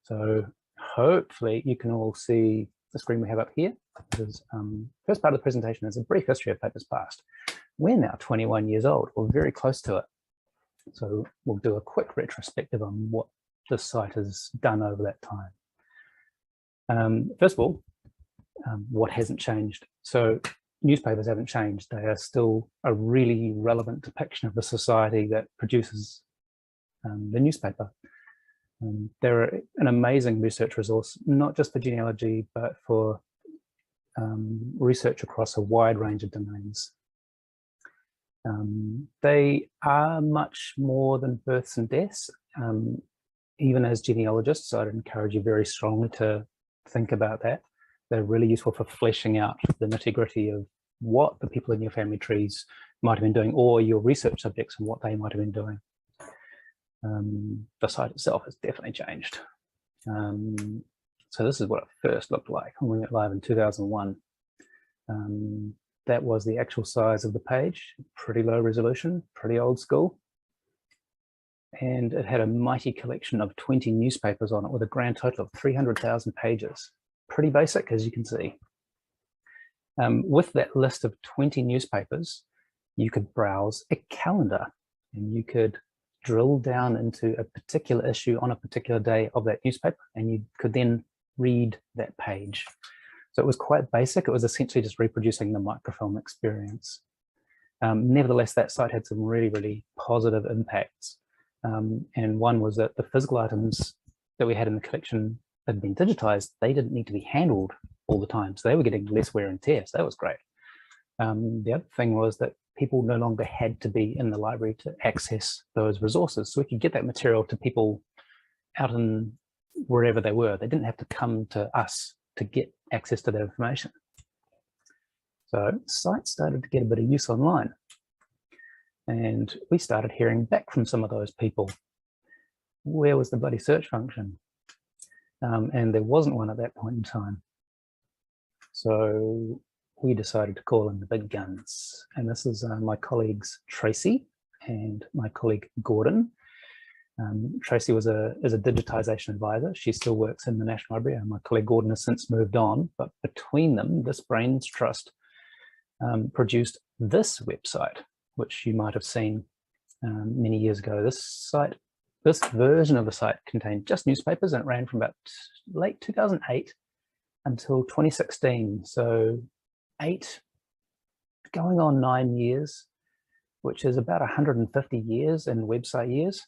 So hopefully you can all see the screen we have up here. This first part of the presentation is a brief history of Papers Past. We're now 21 years old, or very close to it. So we'll do a quick retrospective on what this site has done over that time. First of all, what hasn't changed? So newspapers haven't changed. They are still a really relevant depiction of the society that produces the newspaper. They're an amazing research resource, not just for genealogy, but for research across a wide range of domains. They are much more than births and deaths. Even as genealogists, I'd encourage you very strongly to think about that. They're really useful for fleshing out the nitty-gritty of what the people in your family trees might have been doing, or your research subjects and what they might have been doing. The site itself has definitely changed. So this is what it first looked like when we went live in 2001. That was the actual size of the page, pretty low resolution, pretty old school. And it had a mighty collection of 20 newspapers on it with a grand total of 300,000 pages. Pretty basic, as you can see. With that list of 20 newspapers, you could browse a calendar and you could drill down into a particular issue on a particular day of that newspaper, and you could then read that page. So it was quite basic. It was essentially just reproducing the microfilm experience. Nevertheless, that site had some really, really positive impacts. And one was that the physical items that we had in the collection had been digitized. They didn't need to be handled all the time. So they were getting less wear and tear. So that was great. The other thing was that people no longer had to be in the library to access those resources. So we could get that material to people out in wherever they were. They didn't have to come to us to get access to that information. So the site started to get a bit of use online. And we started hearing back from some of those people. Where was the bloody search function? And there wasn't one at that point in time. So we decided to call in the big guns. And this is my colleagues Tracy and my colleague Gordon. Tracy is a digitization advisor. She still works in the National Library, and my colleague Gordon has since moved on. But between them, this Brains Trust produced this website, which you might have seen many years ago. This version of the site contained just newspapers, and it ran from about late 2008 until 2016. So 8 going on 9 years, which is about 150 years in website years.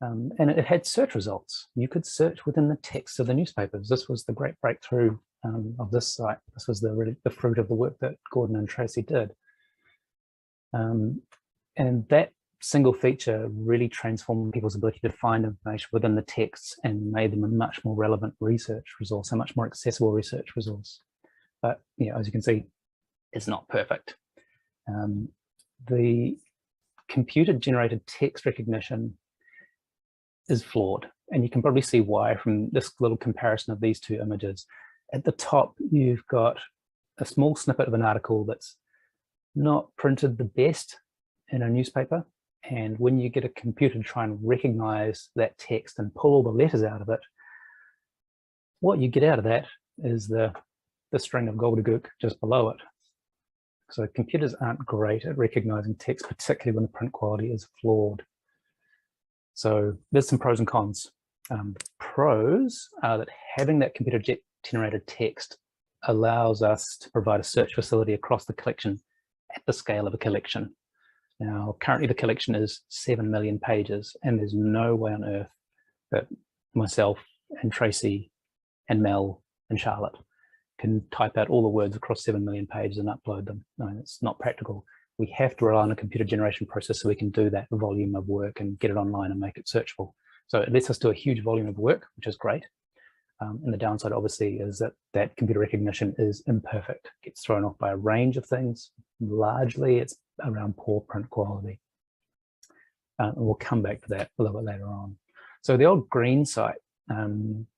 And it had search results. You could search within the text of the newspapers. This was the great breakthrough of this site. This was the fruit of the work that Gordon and Tracy did. And that single feature really transformed people's ability to find information within the texts and made them a much more relevant research resource, a much more accessible research resource. But as you can see, it's not perfect. The computer-generated text recognition is flawed, and you can probably see why from this little comparison of these two images. At the top, you've got a small snippet of an article that's not printed the best in a newspaper, and when you get a computer to try and recognize that text and pull all the letters out of it, what you get out of that is the string of gobbledygook just below it. So computers aren't great at recognizing text, particularly when the print quality is flawed. So there's some pros and cons. Pros are that having that computer-generated text allows us to provide a search facility across the collection at the scale of a collection. Now, currently the collection is 7 million pages, and there's no way on earth that myself and Tracy and Mel and Charlotte can type out all the words across 7 million pages and upload them. No, it's not practical. We have to rely on a computer generation process so we can do that volume of work and get it online and make it searchable. So it lets us do a huge volume of work, which is great. And the downside, obviously, is that computer recognition is imperfect. It gets thrown off by a range of things. Largely, it's around poor print quality. And we'll come back to that a little bit later on. So the old green site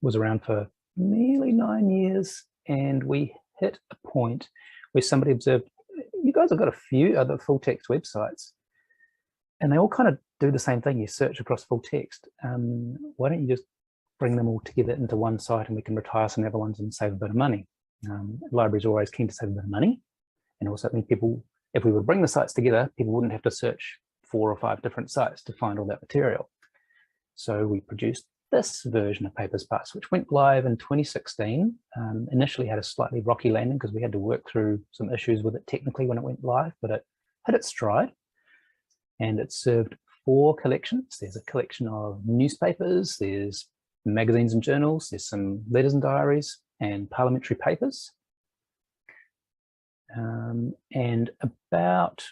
was around for nearly 9 years, and we hit a point where somebody observed, you guys have got a few other full text websites, and they all kind of do the same thing. You search across full text. Why don't you just bring them all together into one site and we can retire some other ones and save a bit of money. Libraries are always keen to save a bit of money, and also mean people, if we would bring the sites together, people wouldn't have to search 4 or 5 different sites to find all that material. So we produced this version of Papers Past, which went live in 2016. Initially had a slightly rocky landing because we had to work through some issues with it technically when it went live, but it hit its stride, and it served 4 collections. There's a collection of newspapers, there's magazines and journals, there's some letters and diaries, and parliamentary papers. And about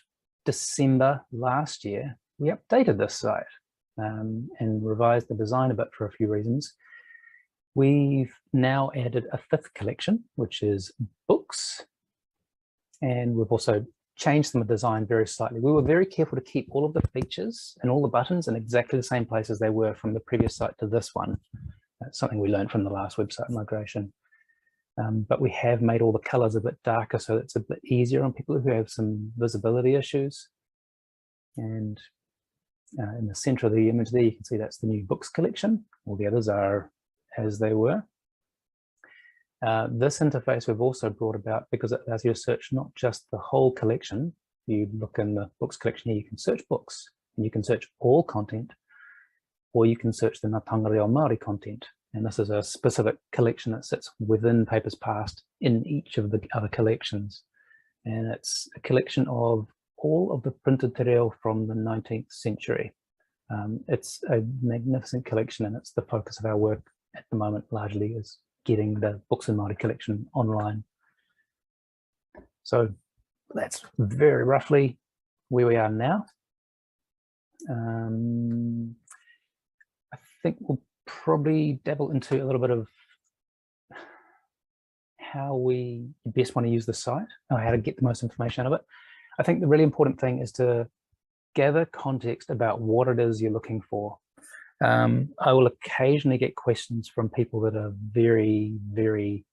December last year, we updated this site and revised the design a bit for a few reasons. We've now added a 5th collection, which is books, and we've also changed them with design very slightly. We were very careful to keep all of the features and all the buttons in exactly the same place as they were from the previous site to this one. That's something we learned from the last website migration. But we have made all the colors a bit darker so it's a bit easier on people who have some visibility issues. And in the center of the image there, you can see that's the new books collection. All the others are as they were. This interface we've also brought about because it allows you to search not just the whole collection. You look in the books collection here, you can search books, and you can search all content, or you can search the Ngā Reo Māori content. And this is a specific collection that sits within Papers Past in each of the other collections. And it's a collection of all of the printed te reo from the 19th century. It's a magnificent collection, and it's the focus of our work at the moment largely is getting the Books in Māori collection online. So that's very roughly where we are now. I think we'll probably dabble into a little bit of how we best want to use the site, or how to get the most information out of it. I think the really important thing is to gather context about what it is you're looking for. I will occasionally get questions from people that are very, very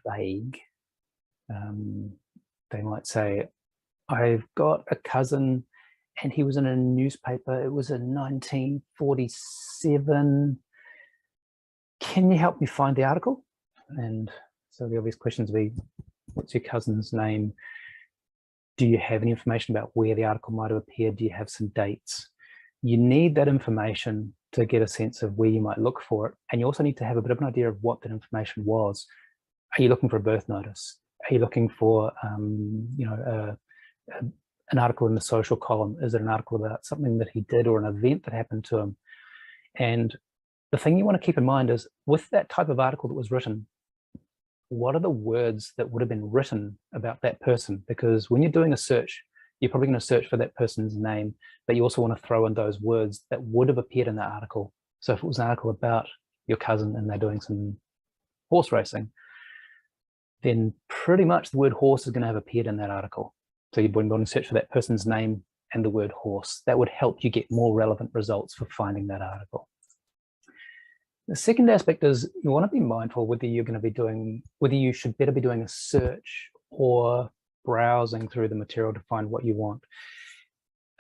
vague. They might say, I've got a cousin and he was in a newspaper, it was in 1947. Can you help me find the article? And so the obvious questions would be, what's your cousin's name? Do you have any information about where the article might have appeared? Do you have some dates? You need that information to get a sense of where you might look for it. And you also need to have a bit of an idea of what that information was. Are you looking for a birth notice? Are you looking for an article in the social column? Is it an article about something that he did or an event that happened to him? And the thing you want to keep in mind is, with that type of article that was written, what are the words that would have been written about that person? Because when you're doing a search, you're probably going to search for that person's name, but you also want to throw in those words that would have appeared in that article. So if it was an article about your cousin and they're doing some horse racing, then pretty much the word horse is going to have appeared in that article. So you'd want to search for that person's name and the word horse. That would help you get more relevant results for finding that article. The second aspect is you want to be mindful whether you're going to be doing, whether you should better be doing a search or browsing through the material to find what you want.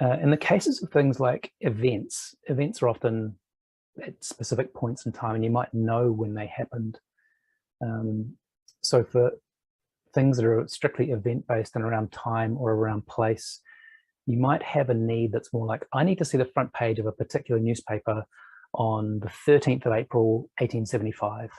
In the cases of things like events are often at specific points in time and you might know when they happened. So for things that are strictly event-based and around time or around place, you might have a need that's more like, I need to see the front page of a particular newspaper on the 13th of April, 1875.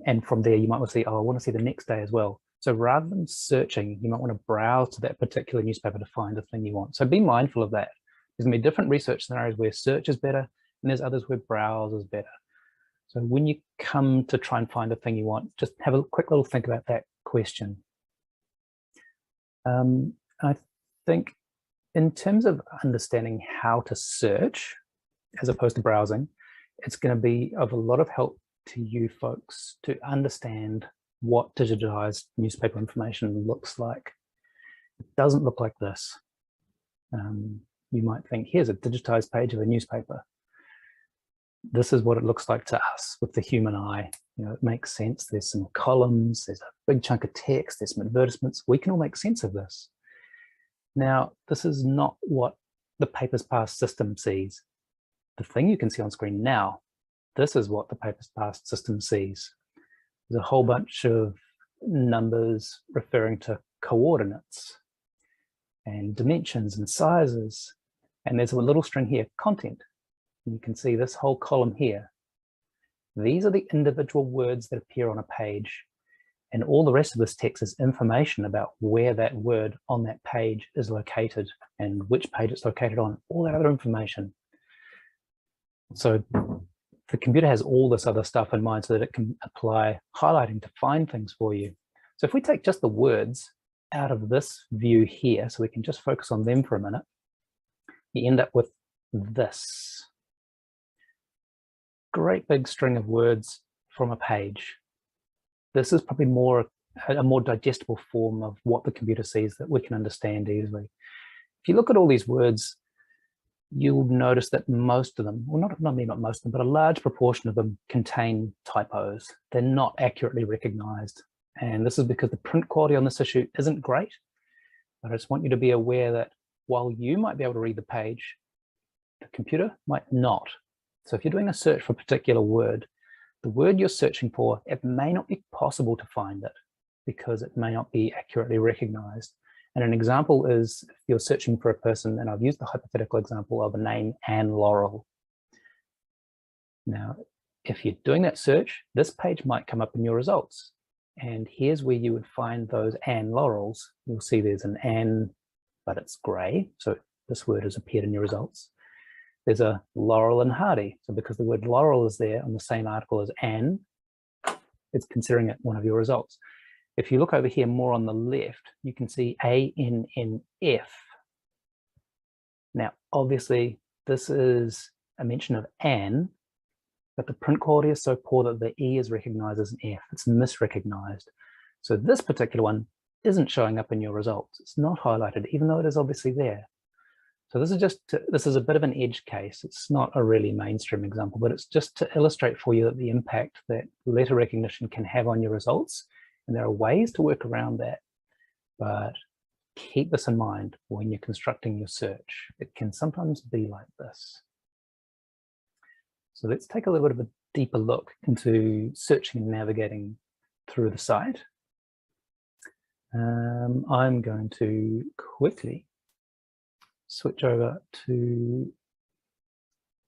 And from there, you might want to see, oh, I want to see the next day as well. So rather than searching, you might want to browse to that particular newspaper to find the thing you want. So be mindful of that. There's going to be different research scenarios where search is better, and there's others where browse is better. So when you come to try and find the thing you want, just have a quick little think about that question. I think in terms of understanding how to search, as opposed to browsing, it's going to be of a lot of help to you folks to understand what digitized newspaper information looks like. It doesn't look like this. You might think, here's a digitized page of a newspaper. This is what it looks like to us with the human eye. You know, it makes sense. There's some columns, there's a big chunk of text, there's some advertisements. We can all make sense of this. Now, this is not what the Papers Past system sees. the thing you can see on screen now, this is what the paper's past system sees. There's a whole bunch of numbers referring to coordinates and dimensions and sizes. And there's a little string here, content. And you can see this whole column here. These are the individual words that appear on a page. And all the rest of this text is information about where that word on that page is located and which page it's located on, all that other information. So the computer has all this other stuff in mind so that it can apply highlighting to find things for you. So if we take just the words out of this view here, so we can just focus on them for a minute, you end up with this great big string of words from a page. This is probably a more digestible form of what the computer sees that we can understand easily. If you look at all these words, you'll notice that most of them, well, not most of them, but a large proportion of them contain typos. They're not accurately recognized. And this is because the print quality on this issue isn't great. But I just want you to be aware that while you might be able to read the page, the computer might not. So if you're doing a search for a particular word, the word you're searching for, it may not be possible to find it because it may not be accurately recognized. And an example is if you're searching for a person, and I've used the hypothetical example of a name Anne Laurel. Now, if you're doing that search, this page might come up in your results. And here's where you would find those Anne Laurels. You'll see there's an Anne, but it's gray. So this word has appeared in your results. There's a Laurel and Hardy. So because the word Laurel is there on the same article as Anne, it's considering it one of your results. If you look over here more on the left, you can see ANNF. Now, obviously, this is a mention of Anne, but the print quality is so poor that the E is recognized as an F. It's misrecognized. So this particular one isn't showing up in your results. It's not highlighted, even though it is obviously there. So this is a bit of an edge case. It's not a really mainstream example, but it's just to illustrate for you that the impact that letter recognition can have on your results. And there are ways to work around that, but keep this in mind when you're constructing your search. It can sometimes be like this. So let's take a little bit of a deeper look into searching and navigating through the site. I'm going to quickly switch over to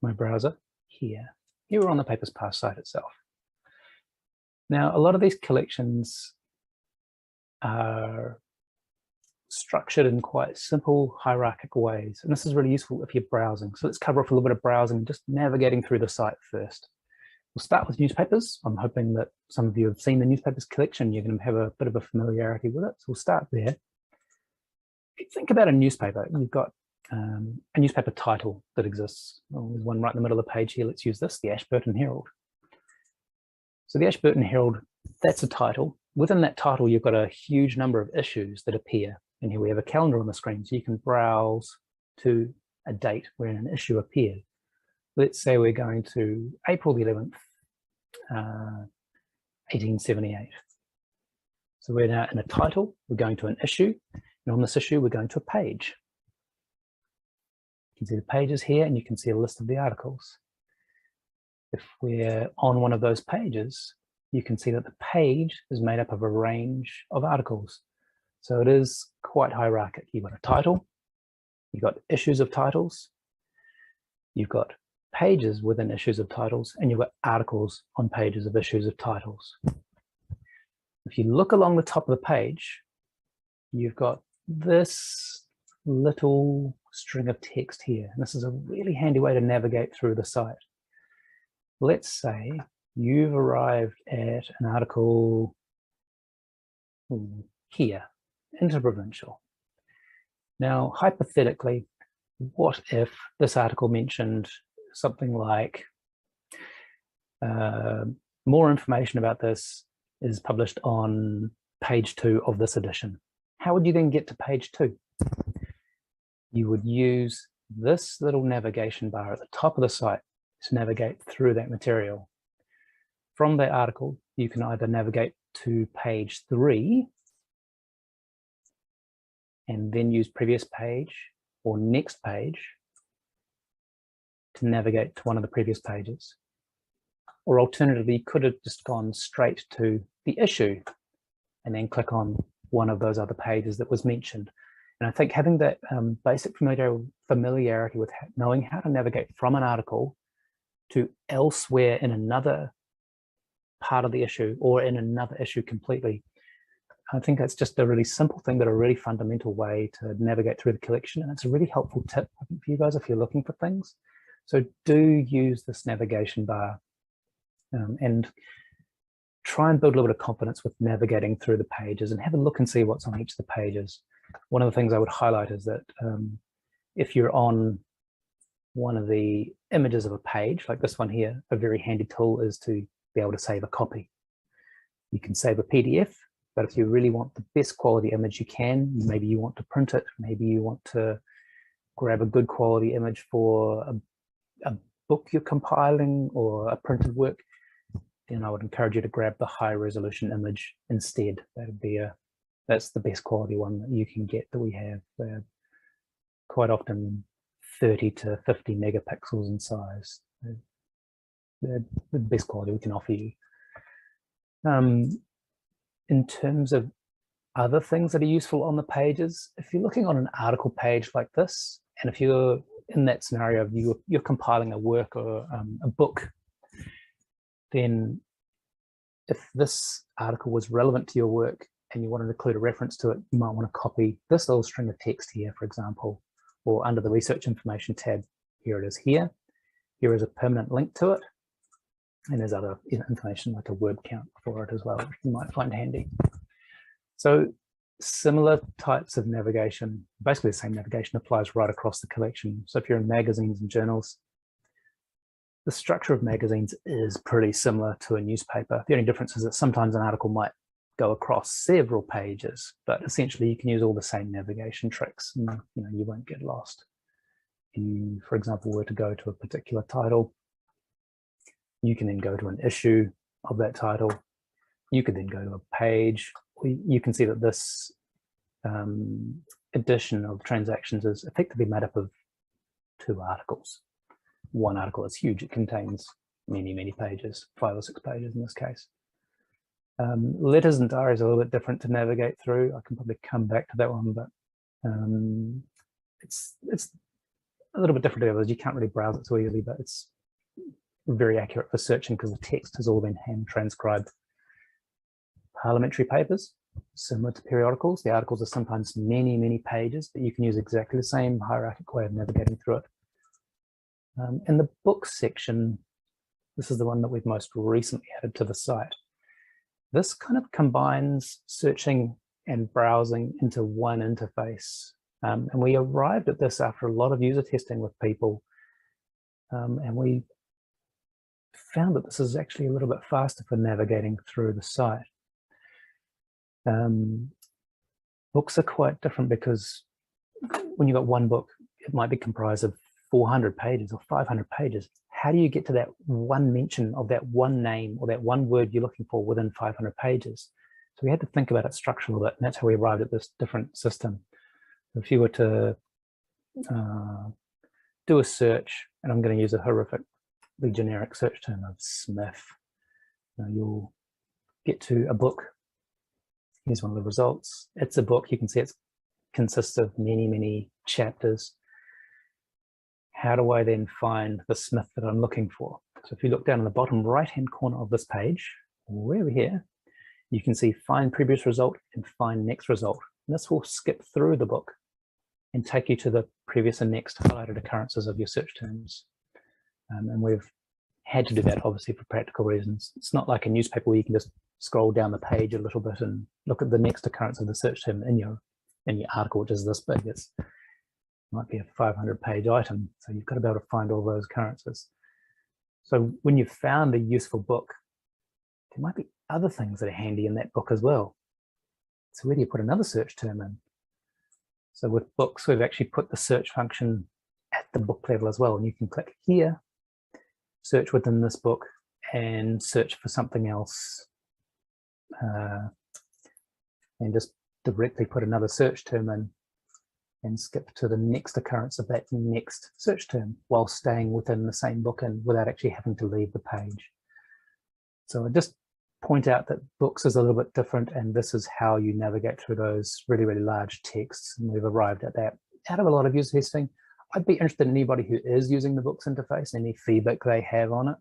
my browser here. Here we're on the Papers Past site itself. Now, a lot of these collections are structured in quite simple hierarchical ways, and this is really useful if you're browsing. So let's cover off a little bit of browsing, just navigating through the site first. We'll start with newspapers. I'm hoping that some of you have seen the newspapers collection. You're going to have a bit of a familiarity with it, so we'll start there. If you think about a newspaper, you've got a newspaper title that exists. Well, there's one right in the middle of the page here. Let's use this, the Ashburton Herald. So the Ashburton Herald, that's a title. Within that title, you've got a huge number of issues that appear. And here we have a calendar on the screen, so you can browse to a date when an issue appeared. Let's say we're going to April the 11th, 1878. So we're now in a title, we're going to an issue, and on this issue, we're going to a page. You can see the pages here, and you can see a list of the articles. If we're on one of those pages, you can see that the page is made up of a range of articles. So it is quite hierarchical. You've got a title, you've got issues of titles, you've got pages within issues of titles, and you've got articles on pages of issues of titles. If you look along the top of the page, you've got this little string of text here. And this is a really handy way to navigate through the site. Let's say you've arrived at an article here, interprovincial. Now, hypothetically, what if this article mentioned something like more information about this is published on page 2 of this edition? How would you then get to page 2? You would use this little navigation bar at the top of the site to navigate through that material. From that article, you can either navigate to page 3 and then use previous page or next page to navigate to one of the previous pages. Or alternatively, you could have just gone straight to the issue and then click on one of those other pages that was mentioned. And I think having that basic familiarity with knowing how to navigate from an article to elsewhere in another part of the issue or in another issue completely, I think that's just a really simple thing, but a really fundamental way to navigate through the collection. And it's a really helpful tip, I think, for you guys if you're looking for things. So do use this navigation bar and try and build a little bit of confidence with navigating through the pages and have a look and see what's on each of the pages. One of the things I would highlight is that if you're on one of the images of a page, like this one here, a very handy tool is to be able to save a copy. You can save a PDF, but if you really want the best quality image you can, maybe you want to print it, maybe you want to grab a good quality image for a book you're compiling or a printed work, then I would encourage you to grab the high resolution image instead. That's the best quality one that you can get that we have. They're quite often 30 to 50 megapixels in size. They're the best quality we can offer you. In terms of other things that are useful on the pages, if you're looking on an article page like this, and if you're in that scenario of you're compiling a work or a book, then if this article was relevant to your work and you want to include a reference to it, you might want to copy this little string of text here, for example, or under the research information tab. Here it is here. Here is a permanent link to it. And there's other information like a word count for it as well, which you might find handy. So similar types of navigation, basically the same navigation applies right across the collection. So if you're in magazines and journals, the structure of magazines is pretty similar to a newspaper. The only difference is that sometimes an article might go across several pages, but essentially you can use all the same navigation tricks and you won't get lost. If you, for example, were to go to a particular title, you can then go to an issue of that title. You could then go to a page. You can see that this edition of transactions is effectively made up of 2 articles. One article is huge. It contains many, many pages, 5 or 6 pages in this case. Letters and diaries are a little bit different to navigate through. I can probably come back to that one, but it's a little bit different to others. You can't really browse it so easily, but it's very accurate for searching because the text has all been hand transcribed. Parliamentary papers, similar to periodicals. The articles are sometimes many, many pages, but you can use exactly the same hierarchical way of navigating through it. In the books section, this is the one that we've most recently added to the site. This kind of combines searching and browsing into one interface. And we arrived at this after a lot of user testing with people. And we found that this is actually a little bit faster for navigating through the site. Books are quite different because when you've got one book, it might be comprised of 400 pages or 500 pages. How do you get to that one mention of that one name or that one word you're looking for within 500 pages? So we had to think about it structurally a bit, and that's how we arrived at this different system. If you were to do a search, and I'm going to use a horrifically generic search term of Smith, you'll get to a book. Here's one of the results. It's a book. You can see it consists of many, many chapters. How do I then find the Smith that I'm looking for? So if you look down in the bottom right-hand corner of this page, way over here, you can see find previous result and find next result. And this will skip through the book and take you to the previous and next highlighted occurrences of your search terms. And we've had to do that obviously for practical reasons. It's not like a newspaper where you can just scroll down the page a little bit and look at the next occurrence of the search term in your article, which is this big. It might be a 500-page item, so you've got to be able to find all those occurrences. So when you've found a useful book, there might be other things that are handy in that book as well. So where do you put another search term in? So with books, we've actually put the search function at the book level as well, and you can click here, search within this book, and search for something else, and just directly put another search term in. and skip to the next occurrence of that next search term while staying within the same book and without actually having to leave the page. So I just point out that books is a little bit different, and this is how you navigate through those really, really large texts. And we've arrived at that out of a lot of user testing. I'd be interested in anybody who is using the books interface, any feedback they have on it.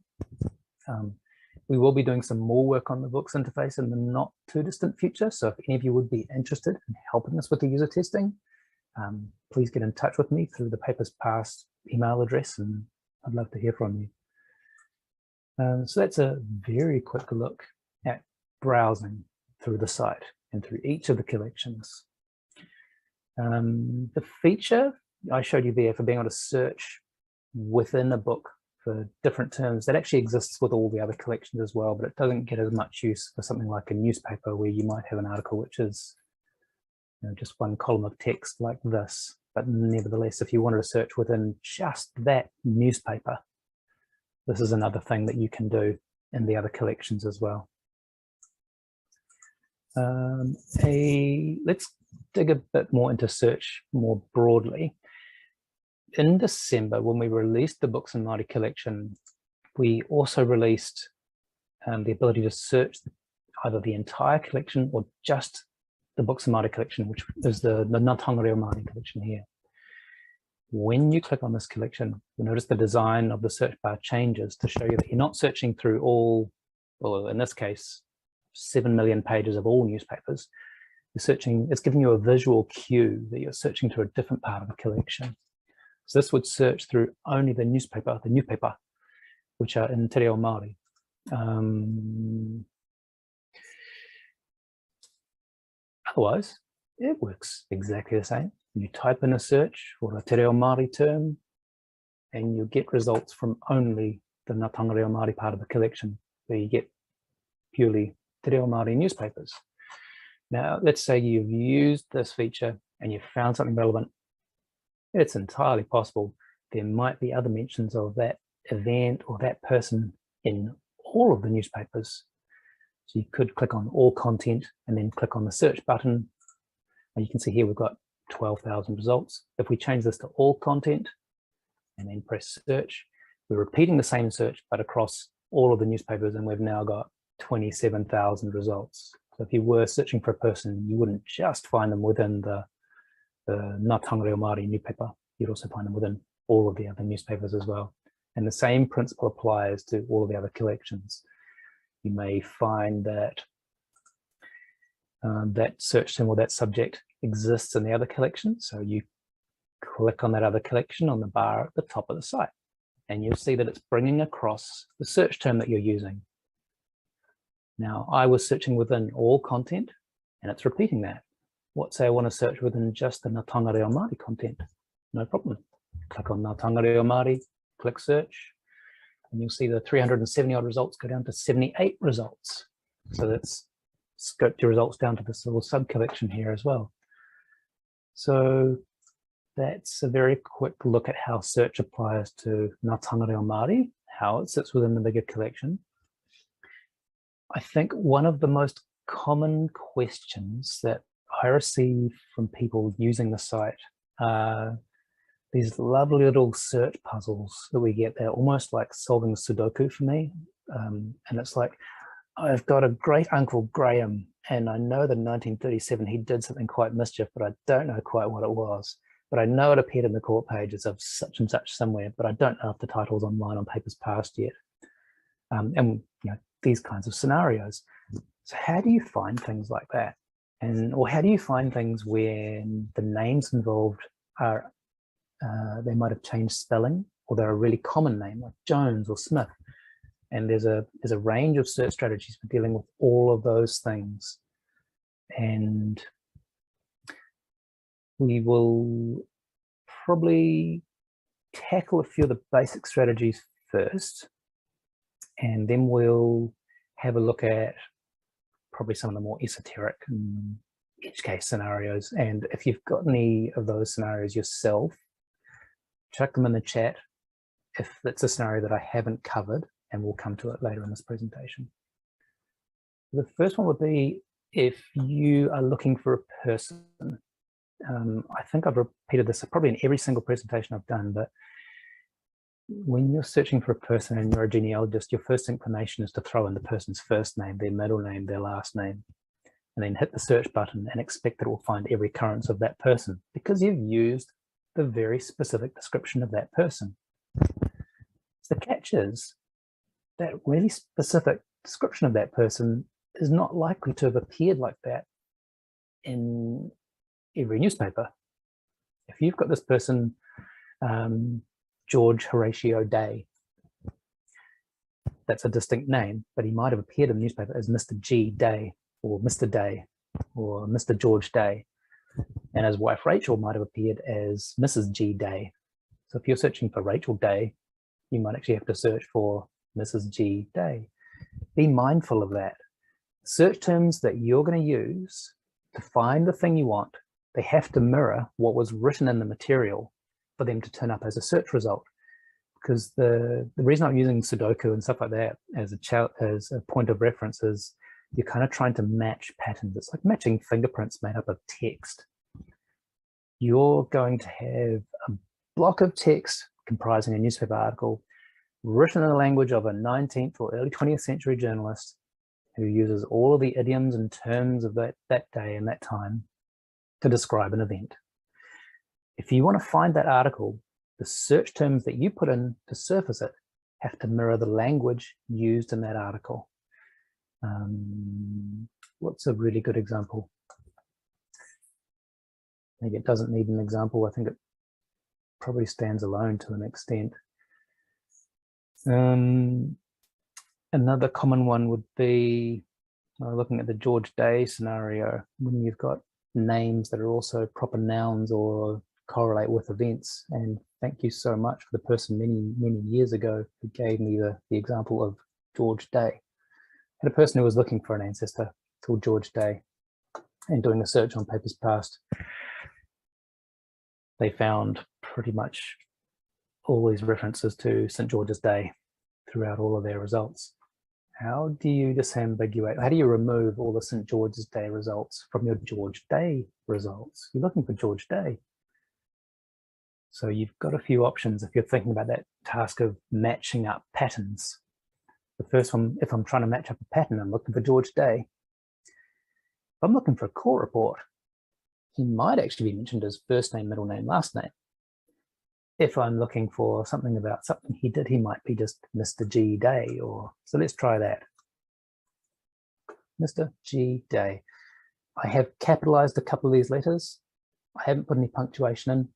We will be doing some more work on the books interface in the not too distant future. So if any of you would be interested in helping us with the user testing, please get in touch with me through the Papers Past email address, and I'd love to hear from you. So that's a very quick look at browsing through the site and through each of the collections. The feature I showed you there for being able to search within a book for different terms, that actually exists with all the other collections as well, but it doesn't get as much use for something like a newspaper where you might have an article which is just one column of text like this. But nevertheless, if you wanted to search within just that newspaper, this is another thing that you can do in the other collections as well. Let's dig a bit more into search more broadly. In December, when we released the Books in Māori collection, we also released the ability to search either the entire collection or just the Books in Māori collection, which is the Ngā Taonga Reo Māori collection here. When you click on this collection, you'll notice the design of the search bar changes to show you that you're not searching through all, well, in this case, 7 million pages of all newspapers. You're searching, it's giving you a visual cue that you're searching through a different part of the collection. So this would search through only the newspaper, which are in Te Reo Māori. Otherwise, it works exactly the same. You type in a search for a Te Reo Māori term, and you get results from only the Ngā Taonga Reo Māori part of the collection, where you get purely Te Reo Māori newspapers. Now, let's say you've used this feature and you've found something relevant. It's entirely possible there might be other mentions of that event or that person in all of the newspapers. So you could click on all content and then click on the search button. And you can see here we've got 12,000 results. If we change this to all content and then press search, we're repeating the same search but across all of the newspapers, and we've now got 27,000 results. So if you were searching for a person, you wouldn't just find them within the Ngā Taonga Reo Māori newspaper, you'd also find them within all of the other newspapers as well. And the same principle applies to all of the other collections. You may find that that search term or that subject exists in the other collection. So you click on that other collection on the bar at the top of the site, and you'll see that it's bringing across the search term that you're using. Now, I was searching within all content, and it's repeating that. What say I want to search within just the Ngā Taonga Reo Māori content? No problem. Click on Ngā Taonga Reo Māori, click search, and you'll see the 370 odd results go down to 78 results. So that's scoped your results down to this little sub-collection here as well. So that's a very quick look at how search applies to Ngā Taonga Reo Māori, how it sits within the bigger collection. I think one of the most common questions that I receive from people using the site are these lovely little search puzzles that we get. They're almost like solving Sudoku for me. And it's like, I've got a great uncle Graham, and I know that in 1937 he did something quite mischief, but I don't know quite what it was. But I know it appeared in the court pages of such and such somewhere, but I don't know if the title's online on Papers Past yet. And these kinds of scenarios. So how do you find things like that? Or how do you find things where the names involved are, they might have changed spelling, or they're a really common name like Jones or Smith? And there's a range of search strategies for dealing with all of those things. And we will probably tackle a few of the basic strategies first, and then we'll have a look at probably some of the more esoteric edge case scenarios. And if you've got any of those scenarios yourself, chuck them in the chat if it's a scenario that I haven't covered, and we'll come to it later in this presentation. The first one would be if you are looking for a person I think I've repeated this probably in every single presentation I've done, but when you're searching for a person and you're a genealogist, your first inclination is to throw in the person's first name, their middle name, their last name, and then hit the search button and expect that it will find every occurrence of that person because you've used the very specific description of that person. The catch is that really specific description of that person is not likely to have appeared like that in every newspaper. If you've got this person, George Horatio Day, that's a distinct name, but he might have appeared in the newspaper as Mr. G. Day or Mr. Day or Mr. George Day. And his wife Rachel might have appeared as Mrs. G. Day. So if you're searching for Rachel Day, you might actually have to search for Mrs. G. Day. Be mindful of that. Search terms that you're going to use to find the thing you want, they have to mirror what was written in the material for them to turn up as a search result. Because the reason I'm using Sudoku and stuff like that as a point of reference is you're kind of trying to match patterns. It's like matching fingerprints made up of text. You're going to have a block of text comprising a newspaper article written in the language of a 19th or early 20th century journalist who uses all of the idioms and terms of that day and that time to describe an event. If you want to find that article, the search terms that you put in to surface it have to mirror the language used in that article. What's a really good example? Maybe it doesn't need an example. I think it probably stands alone to an extent. Another common one would be looking at the George Day scenario, when you've got names that are also proper nouns or correlate with events. And thank you so much for the person many years ago who gave me the example of George Day. And a person who was looking for an ancestor called George Day and doing a search on Papers Past, they found pretty much all these references to St. George's Day throughout all of their results. How do you disambiguate? How do you remove all the St. George's Day results from your George Day results? You're looking for George Day. So you've got a few options if you're thinking about that task of matching up patterns. The first one, if I'm trying to match up a pattern, I'm looking for George Day. If I'm looking for a court report, he might actually be mentioned as first name, middle name, last name. If I'm looking for something about something he did, he might be just Mr. G. Day. So let's try that. Mr. G. Day. I have capitalized a couple of these letters. I haven't put any punctuation in.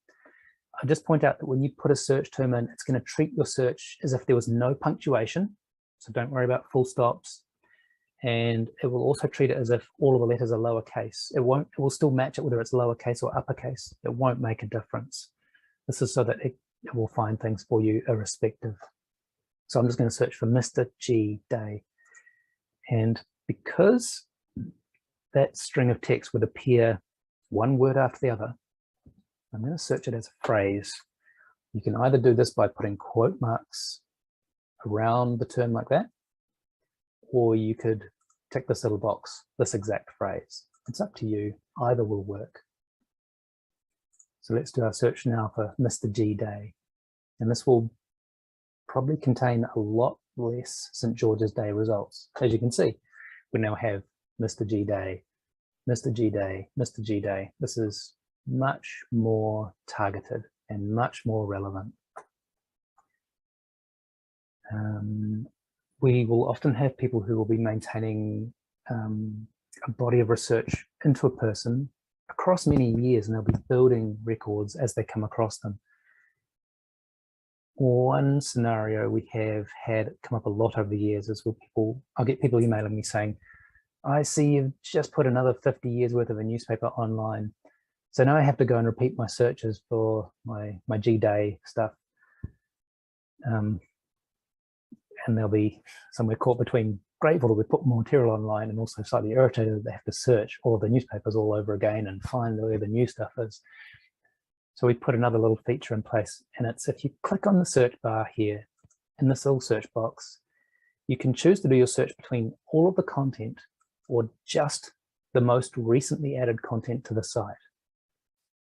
I just point out that when you put a search term in, it's going to treat your search as if there was no punctuation. So don't worry about full stops. And it will also treat it as if all of the letters are lowercase. It will still match it whether it's lowercase or uppercase. It won't make a difference. This is so that it will find things for you irrespective. So I'm just going to search for Mr. G. Day. And because that string of text would appear one word after the other, I'm going to search it as a phrase. You can either do this by putting quote marks around the term like that, or you could tick this little box, this exact phrase. It's up to you. Either will work. So let's do our search now for Mr. G. Day. And this will probably contain a lot less St. George's Day results. As you can see, we now have Mr. G. Day, Mr. G. Day, Mr. G. Day. This is much more targeted and much more relevant. We will often have people who will be maintaining a body of research into a person across many years, and they'll be building records as they come across them. One scenario we have had come up a lot over the years is with people, I'll get people emailing me saying, I see you've just put another 50 years worth of a newspaper online. So now I have to go and repeat my searches for my G-Day stuff. And they'll be somewhere caught between grateful that we put more material online and also slightly irritated that they have to search all the newspapers all over again and find where the new stuff is. So we put another little feature in place, and it's if you click on the search bar here in this little search box, you can choose to do your search between all of the content or just the most recently added content to the site.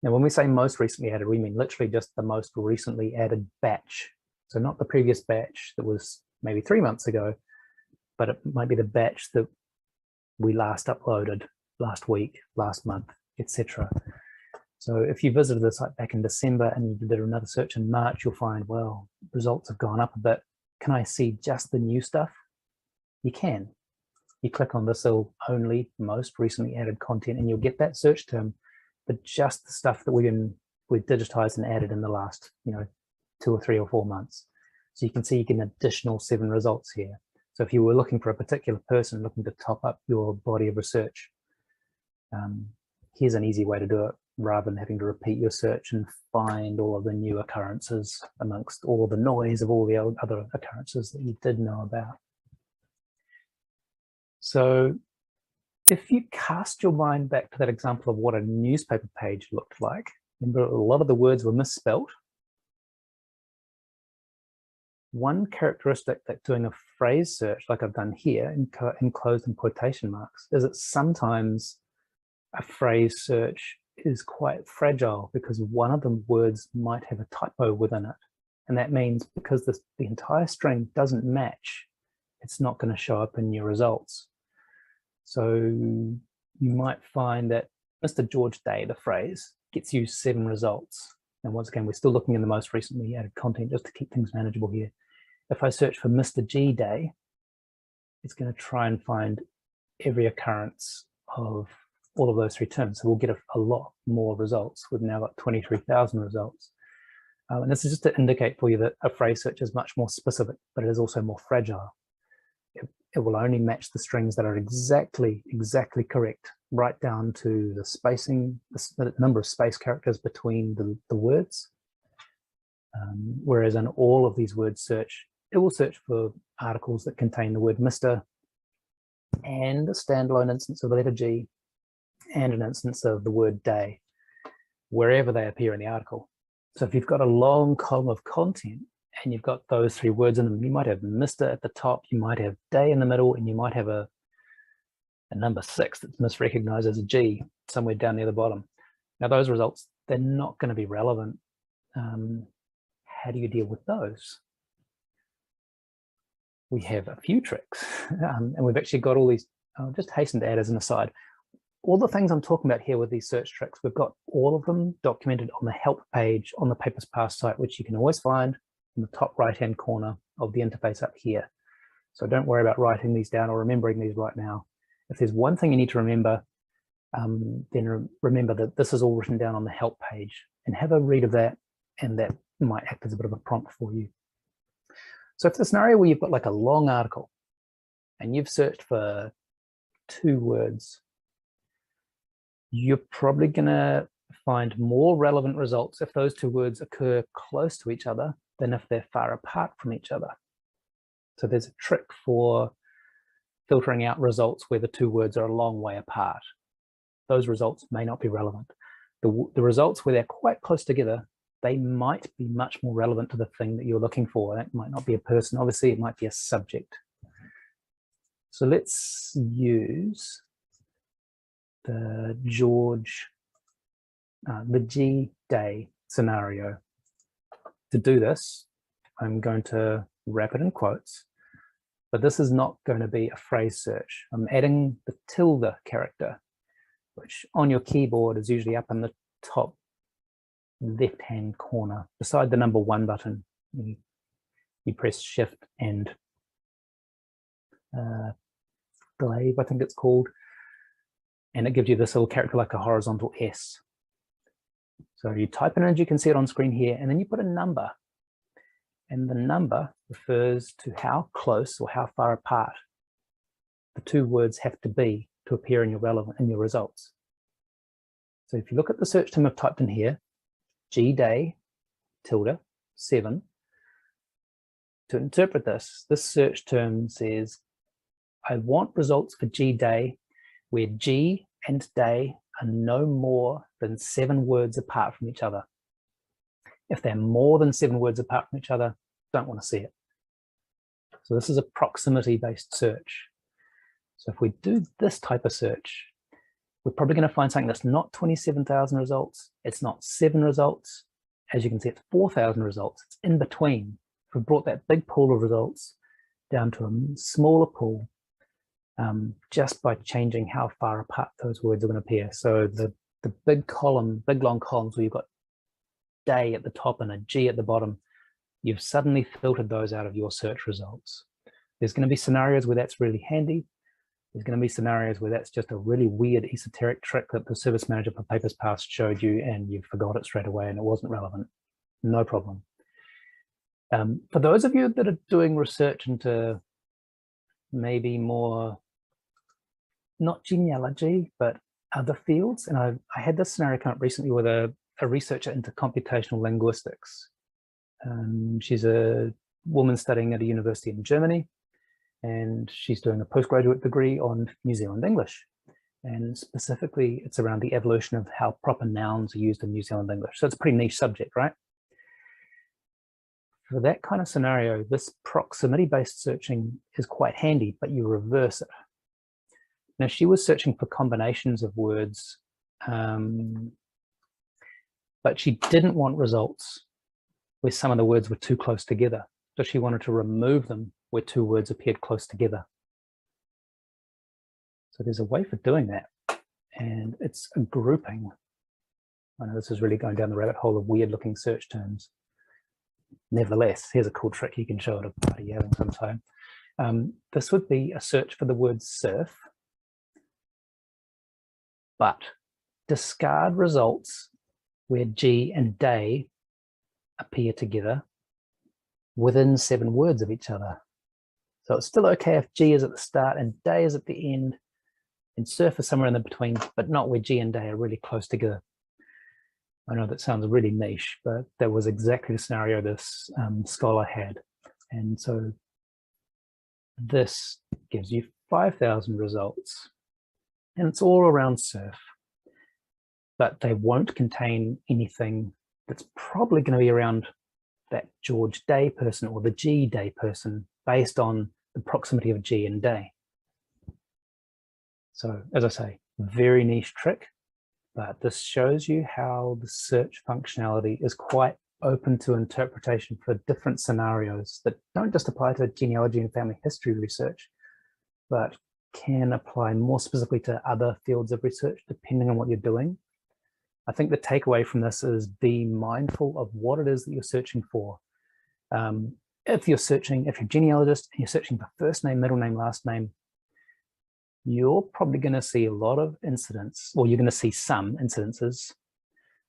Now, when we say most recently added, we mean literally just the most recently added batch. So not the previous batch that was maybe 3 months ago, but it might be the batch that we last uploaded last week, last month, etc. So if you visited the site back in December and you did another search in March, you'll find, well, results have gone up a bit. Can I see just the new stuff? You can. You click on this little only most recently added content and you'll get that search term for just the stuff that we've digitized and added in the last 2 or 3 or 4 months. So you can see you get an additional 7 results here. So if you were looking for a particular person looking to top up your body of research, here's an easy way to do it rather than having to repeat your search and find all of the new occurrences amongst all the noise of all the other occurrences that you did know about. So if you cast your mind back to that example of what a newspaper page looked like, remember a lot of the words were misspelt. One characteristic that doing a phrase search like I've done here, enclosed in quotation marks, is that sometimes a phrase search is quite fragile because one of the words might have a typo within it. And that means because the entire string doesn't match, it's not going to show up in your results. So you might find that Mr. George Day, the phrase, gets you 7 results. And once again, we're still looking in the most recently added content just to keep things manageable here. If I search for Mr. G Day, it's going to try and find every occurrence of all of those 3 terms. So we'll get a lot more results. We've now got 23,000 results. And this is just to indicate for you that a phrase search is much more specific, but it is also more fragile. It will only match the strings that are exactly correct, right down to the spacing, the number of space characters between the words. Whereas in all of these word search, it will search for articles that contain the word Mr. and a standalone instance of the letter G and an instance of the word day, wherever they appear in the article. So if you've got a long column of content and you've got those 3 words in them, you might have Mr. at the top, you might have day in the middle, and you might have a number 6 that's misrecognized as a G somewhere down near the bottom. Now those results, they're not going to be relevant. How do you deal with those? We have a few tricks, and we've actually got all these. I'll just hasten to add as an aside, all the things I'm talking about here with these search tricks, we've got all of them documented on the help page on the Papers Past site, which you can always find in the top right-hand corner of the interface up here. So don't worry about writing these down or remembering these right now. If there's one thing you need to remember, then remember that this is all written down on the help page, and have a read of that, and that might act as a bit of a prompt for you. So for the scenario where you've got like a long article and you've searched for 2 words, you're probably going to find more relevant results if those 2 words occur close to each other than if they're far apart from each other. So there's a trick for filtering out results where the 2 words are a long way apart. Those results may not be relevant. The results where they're quite close together, they might be much more relevant to the thing that you're looking for. That might not be a person, obviously it might be a subject. So let's use the G Day scenario. To do this, I'm going to wrap it in quotes, but this is not going to be a phrase search. I'm adding the tilde character, which on your keyboard is usually up in the top left-hand corner beside the number 1 button. You press Shift and glaive, I think it's called, and it gives you this little character like a horizontal S. So you type it in as you can see it on screen here, and then you put a number, and the number refers to how close or how far apart the 2 words have to be to appear in your results. So if you look at the search term I've typed in here, G Day tilde 7, to interpret this search term says, I want results for G Day where G and day are no more than 7 words apart from each other. If they're more than 7 words apart from each other, don't want to see it. So this is a proximity-based search. So if we do this type of search, we're probably going to find something that's not 27,000 results. It's not 7 results. As you can see, it's 4,000 results. It's in between. We've brought that big pool of results down to a smaller pool just by changing how far apart those words are going to appear. So the big column, big long columns where you've got day at the top and a G at the bottom, you've suddenly filtered those out of your search results. There's going to be scenarios where that's really handy. There's going to be scenarios where that's just a really weird esoteric trick that the service manager for Papers Past showed you and you forgot it straight away and it wasn't relevant. No problem. For those of you that are doing research into maybe more, not genealogy, but other fields, and I had this scenario come up recently with a researcher into computational linguistics. She's a woman studying at a university in Germany, and she's doing a postgraduate degree on New Zealand English. And specifically, it's around the evolution of how proper nouns are used in New Zealand English. So it's a pretty niche subject, right? For that kind of scenario, this proximity-based searching is quite handy, but you reverse it. Now, she was searching for combinations of words, but she didn't want results where some of the words were too close together. So she wanted to remove them where two words appeared close together. So there's a way for doing that, and it's a grouping. I know this is really going down the rabbit hole of weird looking search terms. Nevertheless, here's a cool trick you can show at a party you're having sometime. This would be a search for the word surf, but discard results where G and day appear together within 7 words of each other. So it's still okay if G is at the start and day is at the end, and surf is somewhere in the between, but not where G and day are really close together. I know that sounds really niche, but that was exactly the scenario this scholar had. And so this gives you 5,000 results, and it's all around surf, but they won't contain anything that's probably going to be around that George Day person or the G Day person based on the proximity of G and day. So as I say, very niche trick, but this shows you how the search functionality is quite open to interpretation for different scenarios that don't just apply to genealogy and family history research, but can apply more specifically to other fields of research depending on what you're doing. I think the takeaway from this is be mindful of what it is that you're searching for. If you're a genealogist and you're searching for first name, middle name, last name, you're probably going to see a lot of incidents, or you're going to see some incidences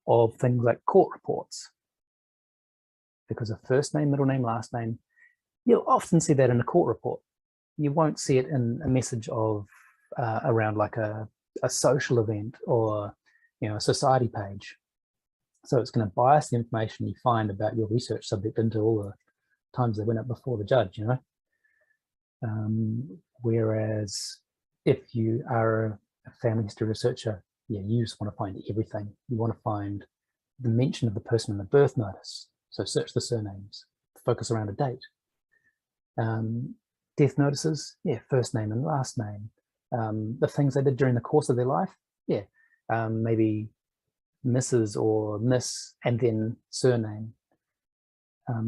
of things like court reports. Because of first name, middle name, last name, you'll often see that in a court report. You won't see it in a message of around like a social event or a society page. So it's going to bias the information you find about your research subject into all the times they went up before the judge, whereas if you are a family history researcher, you just want to find everything. You want to find the mention of the person in the birth notice. So search the surnames, focus around a date. Death notices, first name and last name. The things they did during the course of their life, maybe Mrs. or Miss and then surname.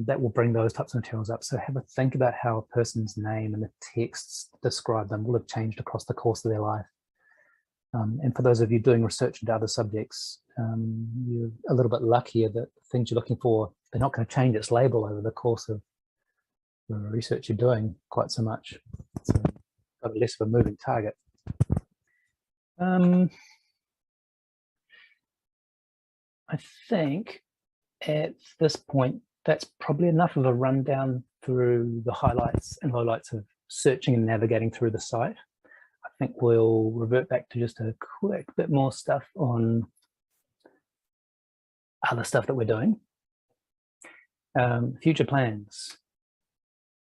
That will bring those types of materials up. So have a think about how a person's name and the texts describe them will have changed across the course of their life. And for those of you doing research into other subjects, you're a little bit luckier that the things you're looking for, they're not going to change its label over the course of the research you're doing quite so much. So got less of a moving target. I think at this point, that's probably enough of a rundown through the highlights and lowlights of searching and navigating through the site. I think we'll revert back to just a quick bit more stuff on other stuff that we're doing. Future plans.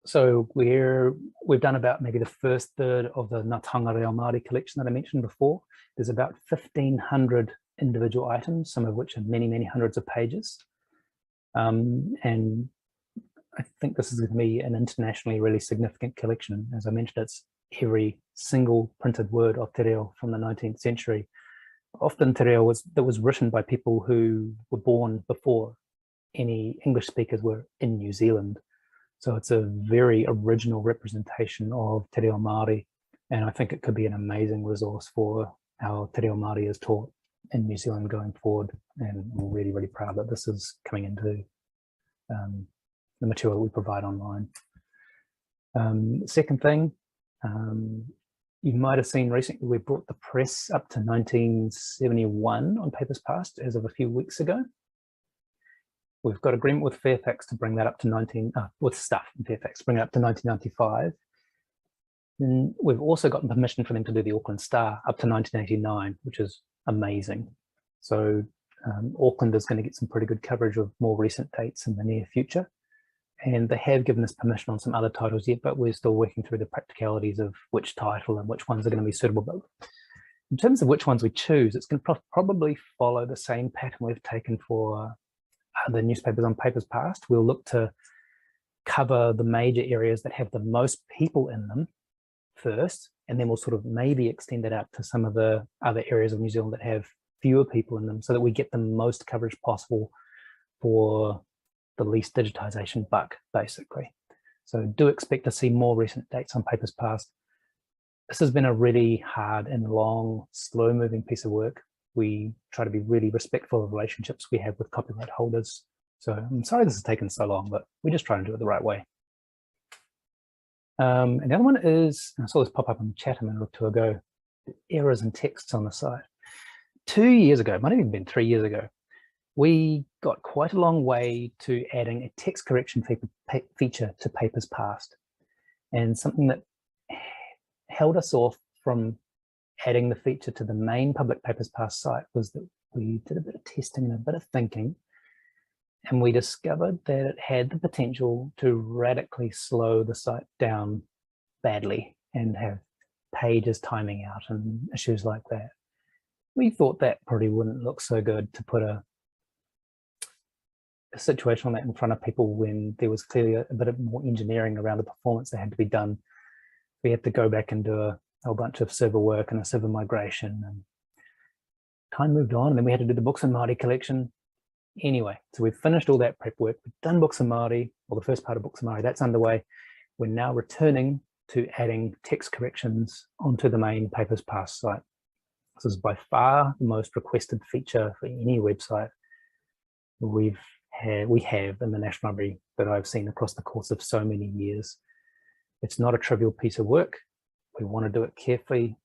So we've done about maybe the first third of the Ngā Taonga Reo Māori collection that I mentioned before. There's about 1,500 individual items, some of which are many, many hundreds of pages. And I think this is going to be an internationally really significant collection. As I mentioned, it's every single printed word of te reo from the 19th century. often te reo that was written by people who were born before any English speakers were in New Zealand. So it's a very original representation of te reo Māori, and I think it could be an amazing resource for how te reo Māori is taught in New Zealand going forward. And I'm really, really proud that this is coming into the material that we provide online. Second thing, you might have seen recently we brought the press up to 1971 on Papers Past as of a few weeks ago. We've got agreement with Fairfax to bring that up to with Stuff in Fairfax, bring it up to 1995. And we've also gotten permission for them to do the Auckland Star up to 1989, which is amazing. So Auckland is going to get some pretty good coverage of more recent dates in the near future. And they have given us permission on some other titles yet, but we're still working through the practicalities of which title and which ones are going to be suitable. But in terms of which ones we choose, it's going to probably follow the same pattern we've taken for the newspapers on Papers Past. We'll look to cover the major areas that have the most people in them first, and then we'll sort of maybe extend it out to some of the other areas of New Zealand that have fewer people in them, so that we get the most coverage possible for the least digitization buck, basically. So do expect to see more recent dates on Papers Past. This has been a really hard and long, slow-moving piece of work. We try to be really respectful of relationships we have with copyright holders. So I'm sorry this has taken so long, but we just try to do it the right way. And the other one is, I saw this pop up in the chat a minute or two ago, errors and texts on the site. 2 years ago, might have even been 3 years ago, we got quite a long way to adding a text correction feature to Papers Past. And something that held us off from adding the feature to the main public Papers Past site was that we did a bit of testing and a bit of thinking, and we discovered that it had the potential to radically slow the site down badly and have pages timing out and issues like that. We thought that probably wouldn't look so good to put a situation like that in front of people when there was clearly a bit of more engineering around the performance that had to be done. We had to go back and do a whole bunch of server work and a server migration, and time moved on, and then we had to do the Books in Māori collection. Anyway, so we've finished all that prep work. We've done Books in Māori, or the first part of Books in Māori, that's underway. We're now returning to adding text corrections onto the main Papers Past site. This is by far the most requested feature for any website we have in the National Library that I've seen across the course of so many years. It's not a trivial piece of work. We want to do it carefully.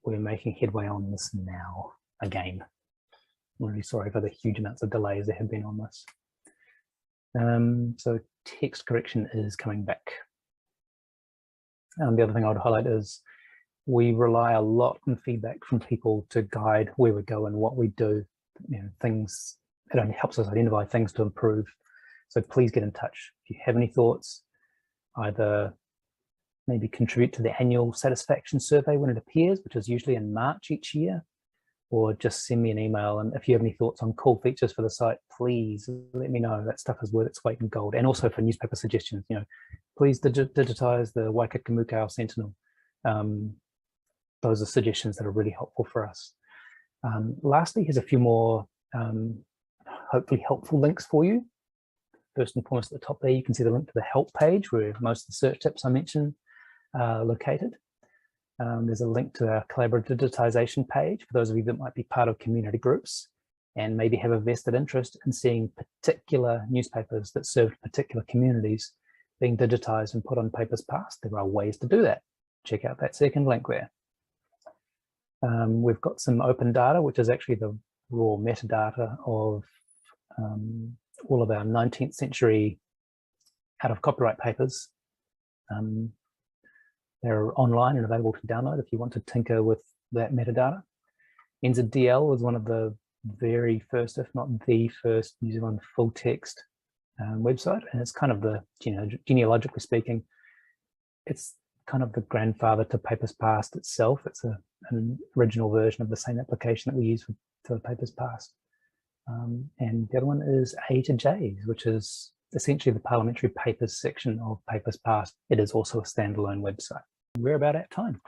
We're making headway on this now, again. I'm really sorry for the huge amounts of delays there have been on this. So text correction is coming back. The other thing I would highlight is we rely a lot on feedback from people to guide where we go and what we do. You know, things, it only helps us identify things to improve. So please get in touch. If you have any thoughts, either maybe contribute to the annual satisfaction survey when it appears, which is usually in March each year, or just send me an email. And if you have any thoughts on cool features for the site, please let me know. That stuff is worth its weight in gold. And also for newspaper suggestions, you know, please digitize the Waikakamukau Sentinel. Those are suggestions that are really helpful for us. Lastly, here's a few more hopefully helpful links for you. First and foremost, at the top there, you can see the link to the help page where most of the search tips I mentioned are located. There's a link to our collaborative digitization page for those of you that might be part of community groups and maybe have a vested interest in seeing particular newspapers that serve particular communities being digitized and put on Papers Past. There are ways to do that. Check out that second link there. We've got some open data, which is actually the raw metadata of all of our 19th century out of copyright papers. They're online and available to download if you want to tinker with that metadata. NZDL was one of the very first, if not the first, New Zealand full text website, and it's kind of the, genealogically speaking, it's kind of the grandfather to Papers Past itself. It's an original version of the same application that we use for Papers Past. And the other one is A to J's, which is essentially the parliamentary papers section of Papers Past. It is also a standalone website. We're about at time.